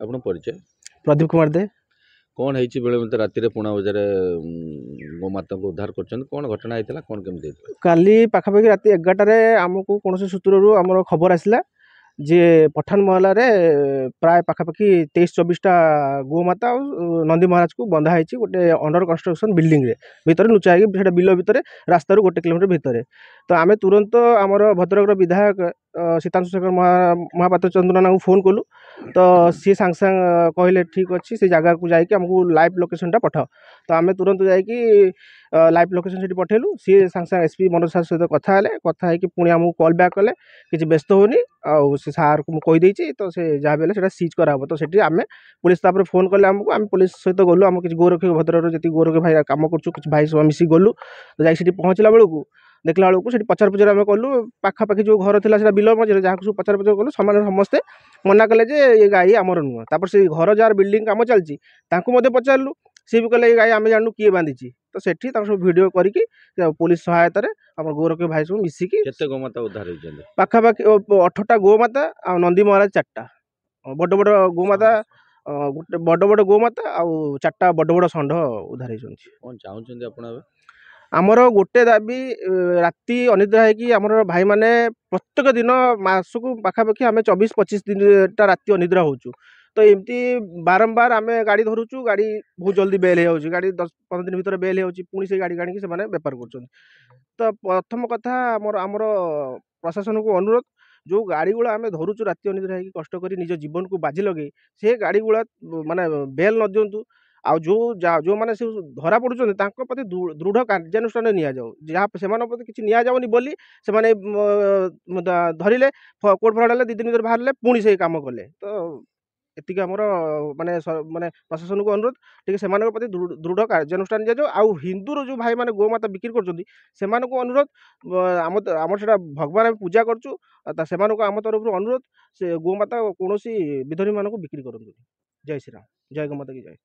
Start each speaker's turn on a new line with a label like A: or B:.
A: ଆପଣ ପରିଚୟ
B: प्रदीप कुमार दे।
A: कौन है बेले राति पुणा बजार गोमाता को उद्धार कर कौन घटना होता कौन केमती
B: काली पाखापाखि राति 11टार आमको कौन सूत्रु आमर खबर आसला जे पठान महल प्राय पाखापाखि 23-24टा गोमाता और नंदी महाराज को बंधा है गोटे अंडर कंस्ट्रक्शन बिल्डिंग रे भितर लुचाई बिल भितर रास्तार 1 किलोमीटर भितर। तो आम तुरंत आमर भद्रक विधायक सीतांशु शेखर महापात्र चंद्रना को फोन कलु। तो सी सांग सांग कहले ठीक अच्छे से जगह को जाकि आमको लाइव लोकेशन टा पठाओ। तो आम तुरंत जाकि लाइव लोकेशन से पठेलु। सी सांग सांग एसपी मनोज सार सहित कथा है पुणी आमको कॉल बैक कले किसी व्यस्त होनी आउ से सार को कहीदे तो से जहाँ भी है सीज कराब। तो सेठी आम पुलिस तापर फोन कले आमको आम पुलिस सहित गलु आम किसी गोरक्ष भद्रक जी गोरक्ष भाई कम कर भाई सब मिसिक गलु। तो जाकि पहुँचला बेलू देखला बेलू से पचार पचार आम कलु पाखापाखि जो घर था बिल मझे जहाँ सब पचार पचार कलु सामान समस्ते मना कले जे ये गाई आमर नुह। तापर से घर जार बिल्डिंग काम चलती पचारू सी भी कहले गाई आम जानू किए बांधी। तो सेठी सब भिड करके पुलिस सहायतार आम गोरक्ष भाई सब मिसिकी
A: गोमाता उद्धार होती
B: पाखापाखि 18टा गोमाता आ नंदी महाराज 4टा बड़ बड़ गोमाता गोटे बड़ बड़ गोमाता आउ 4टा बड़ बड़ षंढ उद्धार होती।
A: कौन चाहते आप
B: आमर गोटे दाबी राति अनिद्रा है आमर भाई माने प्रत्येक दिन मास को पाखापाखि आम 24-25 दिन राति अनिद्रा होचु। तो एमती बारंबार आम गाड़ी धरुचु गाड़ी बहुत जल्दी बेल हो गाड़ी 10-15 दिन भर बेल हो पुणी से गाड़ी गाड़ी से बेपार कर। तो प्रथम कथा आमर आमर प्रशासन को अनुरोध जो गाड़ी गुड़ा आम धरुचु राति अनिद्रा है कष्ट कर निज जीवन को बाजी लगे से गाड़ी गुड़ा माने बेल न दिंतु। आ जो मैंने से धरा पड़ुं प्रति दृढ़ कार्यानुष्ठान जहाँ से किसी नि बोली से धरले कोर्ट फराड़े 2 दिन भर बाहर पुणी से कम कले। तो एतिक आमर माने माने प्रशासन को अनुरोध टी से प्रति दृढ़ कार्यानुष्ठान दिया आउ हिंदूर जो भाई माने गोमाता बिक्री कर अनुरोध आम से भगवान पूजा करूँ आम तरफ अनुरोध से गोमाता कौन विधर्मी मानक बिक्री करूँ। जय श्री राम, जय गोमाता की जय।